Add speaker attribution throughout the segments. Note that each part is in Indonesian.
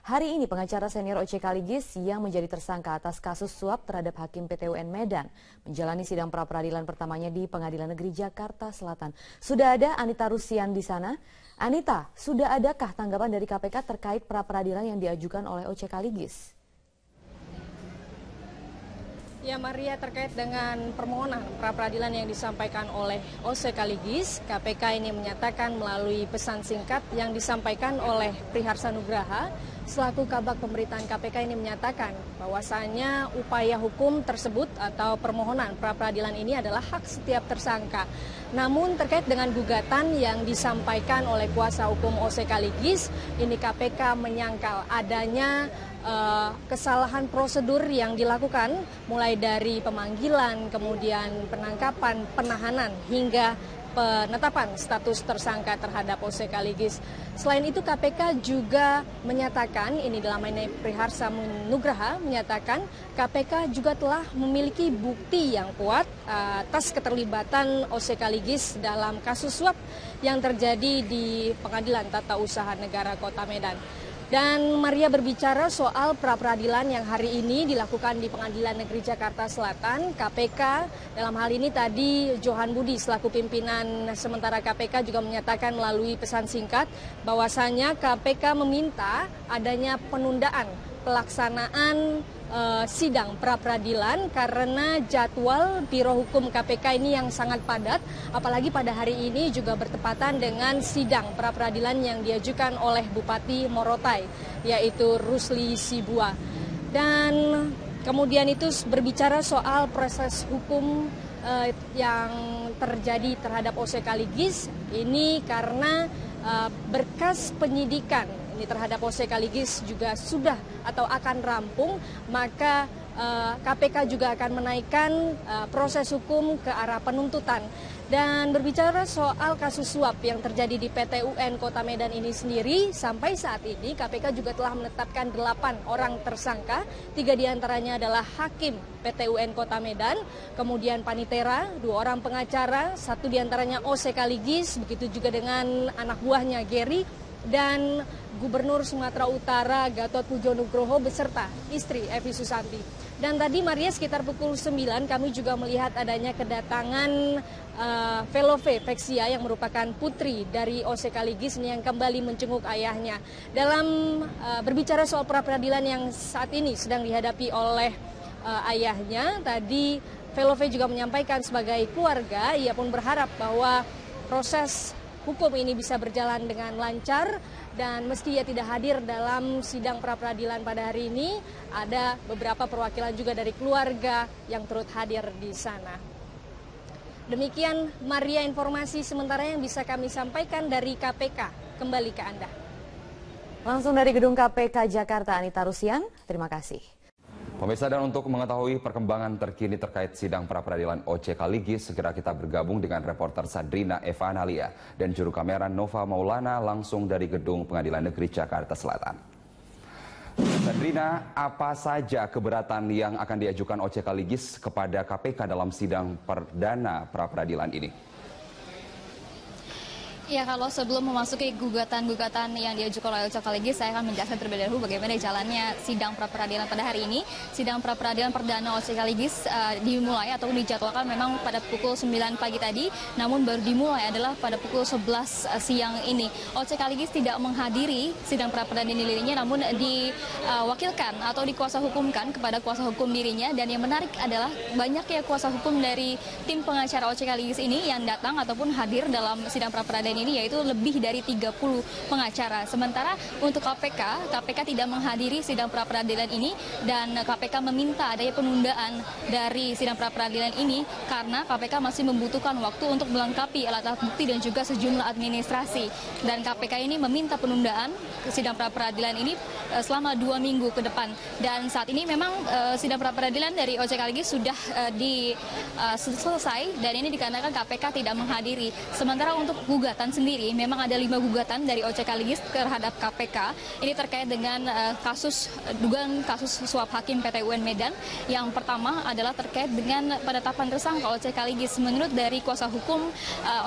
Speaker 1: Hari ini pengacara senior OCK Ligis yang menjadi tersangka atas kasus suap terhadap Hakim PT UN Medan menjalani sidang pra-peradilan pertamanya di Pengadilan Negeri Jakarta Selatan. Sudah ada Anita Rusian di sana. Anita, sudah adakah tanggapan dari KPK terkait pra-peradilan yang diajukan oleh OCK Ligis?
Speaker 2: Ya Maria, terkait dengan permohonan pra-peradilan yang disampaikan oleh OCK Ligis, KPK ini menyatakan melalui pesan singkat yang disampaikan oleh Priharsa Nugraha, selaku Kabag Pemberitaan KPK ini menyatakan bahwasanya upaya hukum tersebut atau permohonan pra-peradilan ini adalah hak setiap tersangka. Namun terkait dengan gugatan yang disampaikan oleh kuasa hukum OCK Ligis, ini KPK menyangkal adanya kesalahan prosedur yang dilakukan mulai dari pemanggilan, kemudian penangkapan, penahanan hingga penetapan status tersangka terhadap OCK Ligis. Selain itu KPK juga menyatakan, ini dalam ini Priharsa Nugraha menyatakan KPK juga telah memiliki bukti yang kuat atas keterlibatan OCK Ligis dalam kasus suap yang terjadi di Pengadilan Tata Usaha Negara Kota Medan. Dan Maria berbicara soal pra-peradilan yang hari ini dilakukan di Pengadilan Negeri Jakarta Selatan. KPK dalam hal ini tadi Johan Budi selaku pimpinan sementara KPK juga menyatakan melalui pesan singkat bahwasanya KPK meminta adanya penundaan pelaksanaan sidang pra-peradilan karena jadwal Biro Hukum KPK ini yang sangat padat, apalagi pada hari ini juga bertepatan dengan sidang pra-peradilan yang diajukan oleh Bupati Morotai, yaitu Rusli Sibua. Dan kemudian itu berbicara soal proses hukum yang terjadi terhadap OCK Ligis ini karena berkas penyidikan ini terhadap OCK Ligis juga sudah atau akan rampung, maka KPK juga akan menaikkan proses hukum ke arah penuntutan. Dan berbicara soal kasus suap yang terjadi di PT UN Kota Medan ini sendiri, sampai saat ini KPK juga telah menetapkan 8 orang tersangka, 3 diantaranya adalah Hakim PT UN Kota Medan, kemudian Panitera, 2 orang pengacara, 1 diantaranya OCK Ligis, begitu juga dengan anak buahnya Gary, dan Gubernur Sumatera Utara Gatot Pujo Nugroho beserta istri Evi Susanti. Dan tadi Maria sekitar pukul 9 kami juga melihat adanya kedatangan Velove Vexia yang merupakan putri dari OCK Ligis yang kembali menjenguk ayahnya. Dalam berbicara soal pra-peradilan yang saat ini sedang dihadapi oleh ayahnya, tadi Velove juga menyampaikan sebagai keluarga, ia pun berharap bahwa proses hukum ini bisa berjalan dengan lancar dan meski ia tidak hadir dalam sidang pra-peradilan pada hari ini, ada beberapa perwakilan juga dari keluarga yang turut hadir di sana. Demikian Maria informasi sementara yang bisa kami sampaikan dari KPK. Kembali ke Anda.
Speaker 1: Langsung dari Gedung KPK Jakarta, Anita Rusian, terima kasih.
Speaker 3: Pemirsa, dan untuk mengetahui perkembangan terkini terkait sidang pra-peradilan OCK Ligis, segera kita bergabung dengan reporter Sadrina Eva Analia dan juru kamera Nova Maulana langsung dari Gedung Pengadilan Negeri Jakarta Selatan. Sadrina, apa saja keberatan yang akan diajukan OCK Ligis kepada KPK dalam sidang perdana pra-peradilan ini?
Speaker 4: Ya, kalau sebelum memasuki gugatan-gugatan yang diajukan oleh OCK Ligis, saya akan menjelaskan terlebih dahulu bagaimana jalannya sidang pra-peradilan pada hari ini. Sidang pra-peradilan perdana OCK Ligis dimulai atau dijadwalkan memang pada pukul 9 pagi tadi, namun baru dimulai adalah pada pukul 11 siang ini. OCK Ligis tidak menghadiri sidang pra-peradilan dirinya, namun diwakilkan atau dikuasa hukumkan kepada kuasa hukum dirinya. Dan yang menarik adalah banyaknya kuasa hukum dari tim pengacara OCK Ligis ini yang datang ataupun hadir dalam sidang pra-peradilan ini, yaitu lebih dari 30 pengacara. Sementara untuk KPK tidak menghadiri sidang pra-peradilan ini dan KPK meminta adanya penundaan dari sidang pra-peradilan ini karena KPK masih membutuhkan waktu untuk melengkapi alat-alat bukti dan juga sejumlah administrasi. Dan KPK ini meminta penundaan sidang pra-peradilan ini selama 2 minggu ke depan. Dan saat ini memang sidang pra-peradilan dari OCK Ligis sudah selesai dan ini dikarenakan KPK tidak menghadiri. Sementara untuk gugatan gugatan sendiri, memang ada 5 gugatan dari OCK Ligis terhadap KPK. Ini terkait dengan dugaan kasus suap hakim PT UN Medan. Yang pertama adalah terkait dengan penetapan tersangka OCK Ligis. Menurut dari kuasa hukum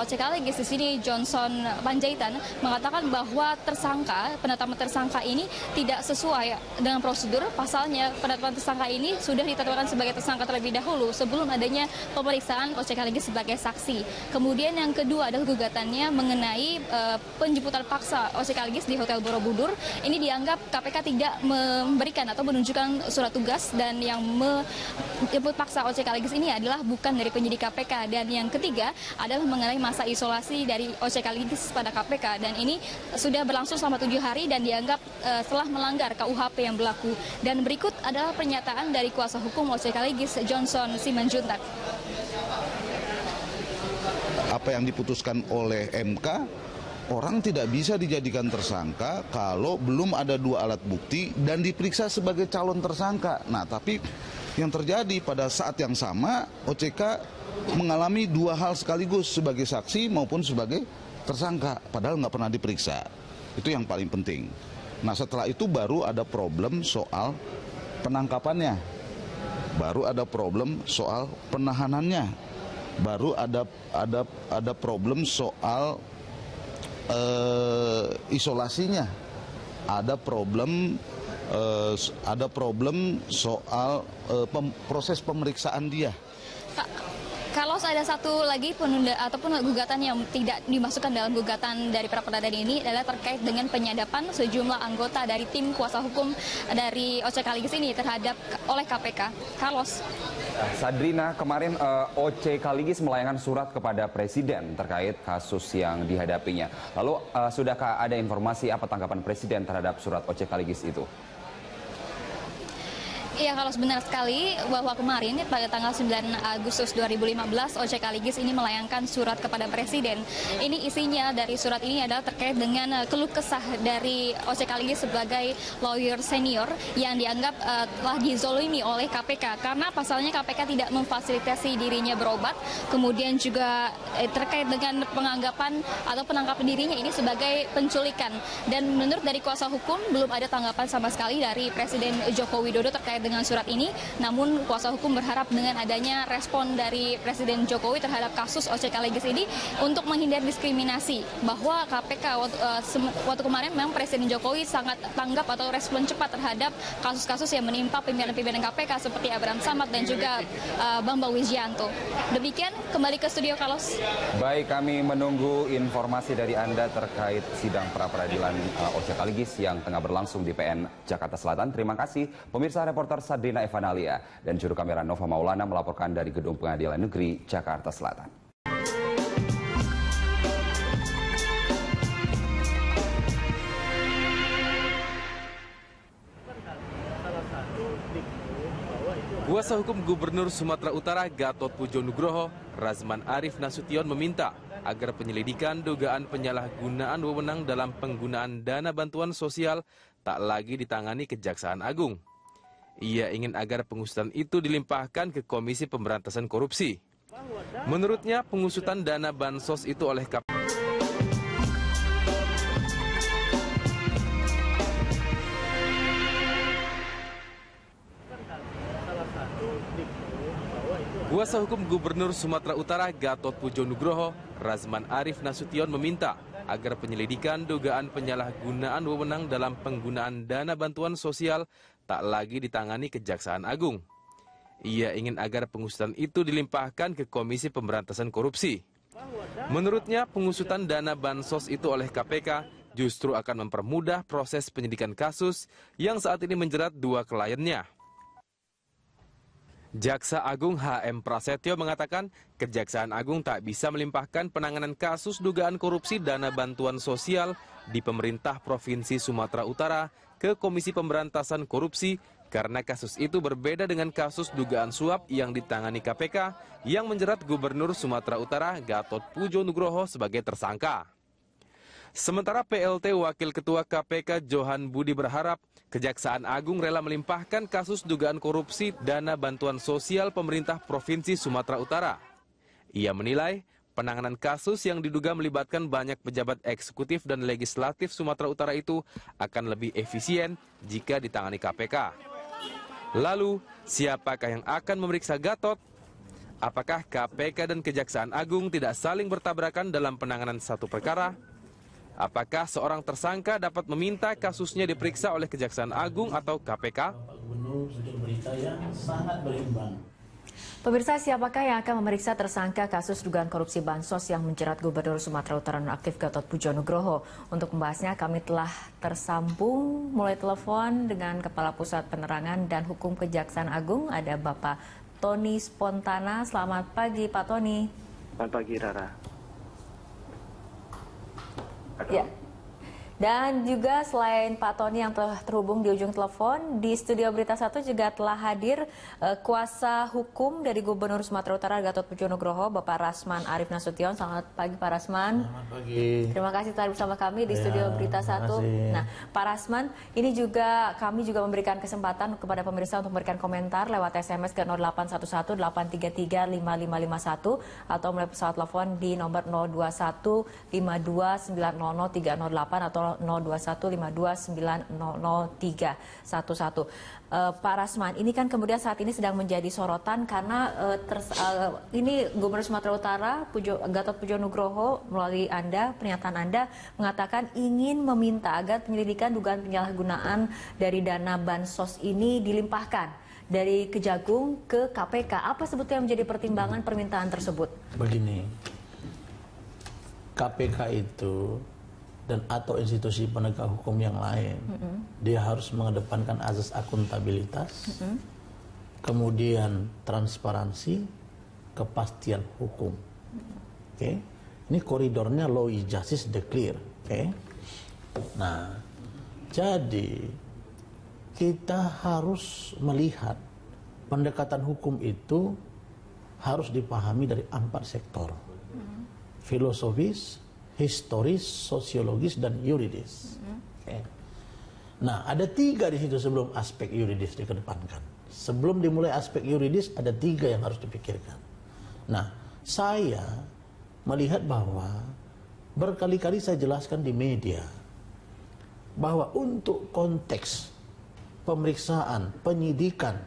Speaker 4: OCK Ligis di sini, Johnson Panjaitan, mengatakan bahwa penetapan tersangka ini tidak sesuai dengan prosedur. Pasalnya penetapan tersangka ini sudah ditetapkan sebagai tersangka terlebih dahulu sebelum adanya pemeriksaan OCK Ligis sebagai saksi. Kemudian yang kedua adalah gugatannya mengenai penjemputan paksa OCK Ligis di Hotel Borobudur. Ini dianggap KPK tidak memberikan atau menunjukkan surat tugas, dan yang menjemput paksa OCK Ligis ini adalah bukan dari penyidik KPK. Dan yang ketiga adalah mengenai masa isolasi dari OCK Ligis pada KPK, dan ini sudah berlangsung selama 7 hari dan dianggap telah melanggar KUHP yang berlaku. Dan berikut adalah pernyataan dari kuasa hukum OCK Ligis, Johnson Simanjuntak.
Speaker 5: Apa yang diputuskan oleh MK, orang tidak bisa dijadikan tersangka kalau belum ada 2 alat bukti dan diperiksa sebagai calon tersangka. Nah, tapi yang terjadi pada saat yang sama, OCK mengalami 2 hal sekaligus, sebagai saksi maupun sebagai tersangka, padahal nggak pernah diperiksa. Itu yang paling penting. Nah, setelah itu baru ada problem soal penangkapannya, baru ada problem soal penahanannya, baru ada problem soal isolasinya, ada problem soal proses pemeriksaan dia.
Speaker 4: Kalau ada satu lagi penunda ataupun gugatan yang tidak dimasukkan dalam gugatan dari pra peradilan ini adalah terkait dengan penyadapan sejumlah anggota dari tim kuasa hukum dari OCK Ligis ini oleh KPK. Carlos.
Speaker 3: Sadrina, kemarin OCK Ligis melayangkan surat kepada Presiden terkait kasus yang dihadapinya. Lalu sudahkah ada informasi apa tanggapan Presiden terhadap surat OCK Ligis itu?
Speaker 4: Iya, kalau benar sekali bahwa kemarin pada tanggal 9 Agustus 2015 OCK Ligis ini melayangkan surat kepada Presiden. Ini isinya dari surat ini adalah terkait dengan keluh kesah dari OCK Ligis sebagai lawyer senior yang dianggap telah dizolimi oleh KPK karena pasalnya KPK tidak memfasilitasi dirinya berobat, kemudian juga terkait dengan penganggapan atau penangkapan dirinya ini sebagai penculikan. Dan menurut dari kuasa hukum belum ada tanggapan sama sekali dari Presiden Joko Widodo terkait dengan surat ini, namun kuasa hukum berharap dengan adanya respon dari Presiden Jokowi terhadap kasus OCK Ligis ini untuk menghindari diskriminasi, bahwa KPK waktu kemarin memang Presiden Jokowi sangat tanggap atau respon cepat terhadap kasus-kasus yang menimpa pimpinan-pimpinan KPK seperti Abraham Samad dan juga Bambang Wijianto. Demikian, kembali ke studio Carlos.
Speaker 3: Baik, kami menunggu informasi dari Anda terkait sidang pra peradilan OCK Ligis yang tengah berlangsung di PN Jakarta Selatan. Terima kasih pemirsa. Reporter Sadrina Evanalia dan juru kamera Nova Maulana melaporkan dari Gedung Pengadilan Negeri Jakarta Selatan.
Speaker 6: Kuasa hukum Gubernur Sumatera Utara Gatot Pujo Nugroho, Razman Arif Nasution meminta agar penyelidikan dugaan penyalahgunaan wewenang dalam penggunaan dana bantuan sosial tak lagi ditangani Kejaksaan Agung. Ia ingin agar pengusutan itu dilimpahkan ke Komisi Pemberantasan Korupsi. Menurutnya, pengusutan dana bansos itu oleh KPK Kuasa hukum Gubernur Sumatera Utara Gatot Pujo Nugroho, Razman Arif Nasution meminta agar penyelidikan dugaan penyalahgunaan wewenang dalam penggunaan dana bantuan sosial tak lagi ditangani Kejaksaan Agung. Ia ingin agar pengusutan itu dilimpahkan ke Komisi Pemberantasan Korupsi. Menurutnya, pengusutan dana bansos itu oleh KPK justru akan mempermudah proses penyidikan kasus yang saat ini menjerat 2 kliennya. Jaksa Agung HM Prasetyo mengatakan Kejaksaan Agung tak bisa melimpahkan penanganan kasus dugaan korupsi dana bantuan sosial di pemerintah Provinsi Sumatera Utara ke Komisi Pemberantasan Korupsi karena kasus itu berbeda dengan kasus dugaan suap yang ditangani KPK yang menjerat Gubernur Sumatera Utara Gatot Pujo Nugroho sebagai tersangka. Sementara PLT Wakil Ketua KPK Johan Budi berharap Kejaksaan Agung rela melimpahkan kasus dugaan korupsi dana bantuan sosial pemerintah Provinsi Sumatera Utara. Ia menilai penanganan kasus yang diduga melibatkan banyak pejabat eksekutif dan legislatif Sumatera Utara itu akan lebih efisien jika ditangani KPK. Lalu, siapakah yang akan memeriksa Gatot? Apakah KPK dan Kejaksaan Agung tidak saling bertabrakan dalam penanganan satu perkara? Apakah seorang tersangka dapat meminta kasusnya diperiksa oleh Kejaksaan Agung atau KPK?
Speaker 1: Pemirsa, siapakah yang akan memeriksa tersangka kasus dugaan korupsi bansos yang menjerat Gubernur Sumatera Utara nonaktif Gatot Pujo Nugroho? Untuk membahasnya kami telah tersambung melalui telepon dengan Kepala Pusat Penerangan dan Hukum Kejaksaan Agung, ada Bapak Tony Spontana. Selamat pagi, Pak Tony.
Speaker 7: Selamat pagi, Rara.
Speaker 1: Ya. Dan juga selain Pak Tony yang telah terhubung di ujung telepon, di studio Berita 1 juga telah hadir kuasa hukum dari Gubernur Sumatera Utara Gatot Pujo Nugroho, Bapak Rasman Arief Nasution. Selamat pagi, Pak Rasman.
Speaker 8: Selamat pagi.
Speaker 1: Terima kasih telah bersama kami di studio Berita 1. Nah, Pak Rasman, ini juga kami juga memberikan kesempatan kepada pemirsa untuk memberikan komentar lewat SMS ke 0811 833 5551 atau melalui pesawat telepon di nomor 021 52 900 308 atau 02152900311. Pak Rasman, ini kan kemudian saat ini sedang menjadi sorotan karena ini Gubernur Sumatera Utara Gatot Pujo Nugroho melalui pernyataan Anda mengatakan ingin meminta agar penyelidikan dugaan penyalahgunaan dari dana bansos ini dilimpahkan dari Kejagung ke KPK. Apa sebetulnya menjadi pertimbangan permintaan tersebut?
Speaker 8: Begini, KPK itu dan atau institusi penegak hukum yang lain, dia harus mengedepankan azas akuntabilitas, kemudian transparansi, kepastian hukum. Oke, ini koridornya law is justice declare. Oke, nah, jadi kita harus melihat pendekatan hukum itu harus dipahami dari 4 sektor: filosofis, historis, sosiologis, dan yuridis. Okay. Nah, ada 3 di situ sebelum aspek yuridis dikedepankan. Sebelum dimulai aspek yuridis, ada 3 yang harus dipikirkan. Nah, saya melihat bahwa berkali-kali saya jelaskan di media bahwa untuk konteks pemeriksaan, penyidikan,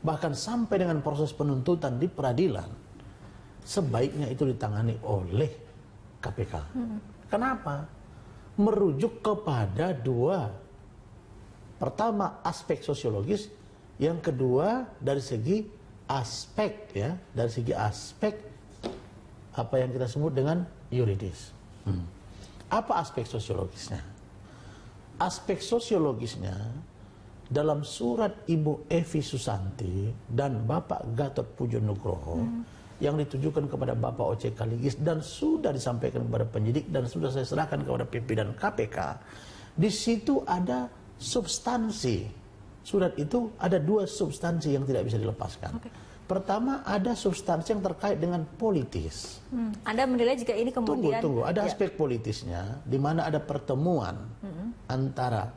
Speaker 8: bahkan sampai dengan proses penuntutan di peradilan, sebaiknya itu ditangani oleh KPK. Kenapa? Merujuk kepada 2. Pertama, aspek sosiologis, yang kedua dari segi aspek apa yang kita sebut dengan yuridis. Apa aspek sosiologisnya? Aspek sosiologisnya dalam surat Ibu Evi Susanti dan Bapak Gatot Pujo Nugroho yang ditujukan kepada Bapak O.C. Kaligis dan sudah disampaikan kepada penyidik dan sudah saya serahkan kepada pimpinan KPK. Di situ ada substansi. Surat itu ada 2 substansi yang tidak bisa dilepaskan. Pertama, ada substansi yang terkait dengan politis.
Speaker 1: Anda menilai jika ini kemudian...
Speaker 8: Tunggu. Ada aspek politisnya, di mana ada pertemuan antara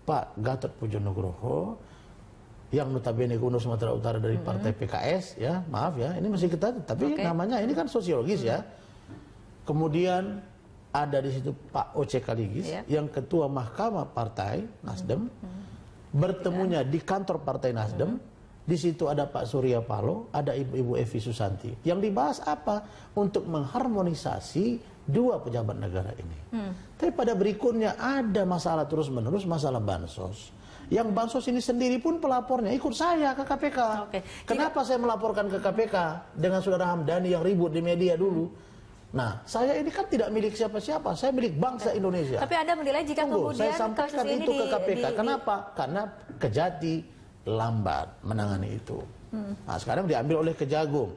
Speaker 8: Pak Gatot Pujo Nugroho yang notabene Gubernur Sumatera Utara dari Partai PKS, ya, maaf ya, ini masih kita, tapi namanya ini kan sosiologis ya. Kemudian ada di situ Pak O.C. Kaligis, yang Ketua Mahkamah Partai Nasdem, bertemunya di kantor Partai Nasdem. Di situ ada Pak Surya Paloh, ada Ibu Evi Susanti. Yang dibahas apa? Untuk mengharmonisasi 2 pejabat negara ini. Tapi pada berikutnya ada masalah terus-menerus, masalah bansos. Yang bansos ini sendiri pun pelapornya ikut saya ke KPK. Kenapa saya melaporkan ke KPK dengan Saudara Hamdani yang ribut di media dulu? Nah, saya ini kan tidak milik siapa-siapa, saya milik bangsa Indonesia.
Speaker 1: Tapi Anda menilai jika kemudian
Speaker 8: saya sampaikan
Speaker 1: kasus
Speaker 8: itu
Speaker 1: ini
Speaker 8: ke KPK. Kenapa? Karena Kejati lambat menangani itu. Nah, sekarang diambil oleh Kejagung.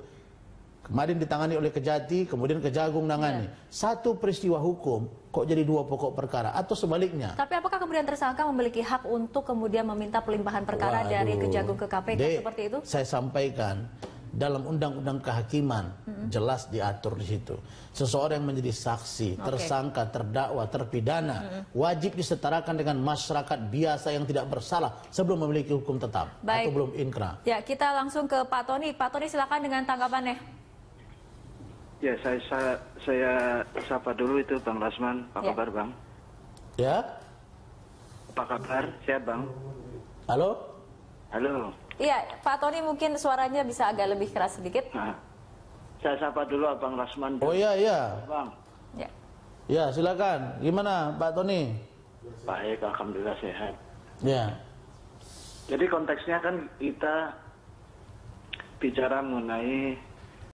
Speaker 8: Kemarin ditangani oleh Kejati, kemudian Kejagung nangani. Satu peristiwa hukum kok jadi 2 pokok perkara atau sebaliknya.
Speaker 1: Tapi apakah kemudian tersangka memiliki hak untuk kemudian meminta pelimpahan perkara dari Kejagung ke KPK seperti itu?
Speaker 8: Saya sampaikan dalam Undang-Undang Kehakiman jelas diatur di situ. Seseorang yang menjadi saksi, tersangka, terdakwa, terpidana wajib disetarakan dengan masyarakat biasa yang tidak bersalah sebelum memiliki hukum tetap atau belum inkrah.
Speaker 1: Ya, kita langsung ke Pak Tony. Pak Tony, silakan dengan tanggapannya.
Speaker 7: Ya, saya sapa dulu itu Bang Lasman. Apa kabar, Bang?
Speaker 8: Ya.
Speaker 7: Apa kabar? Sehat, Bang?
Speaker 8: Halo?
Speaker 9: Halo. Iya, Pak Tony mungkin suaranya bisa agak lebih keras sedikit.
Speaker 7: Nah, saya sapa dulu Abang Lasman.
Speaker 8: Oh iya.
Speaker 7: Bang.
Speaker 9: Ya.
Speaker 8: Ya, silakan. Gimana Pak Tony?
Speaker 7: Baik, alhamdulillah sehat.
Speaker 8: Ya.
Speaker 7: Jadi konteksnya kan kita bicara mengenai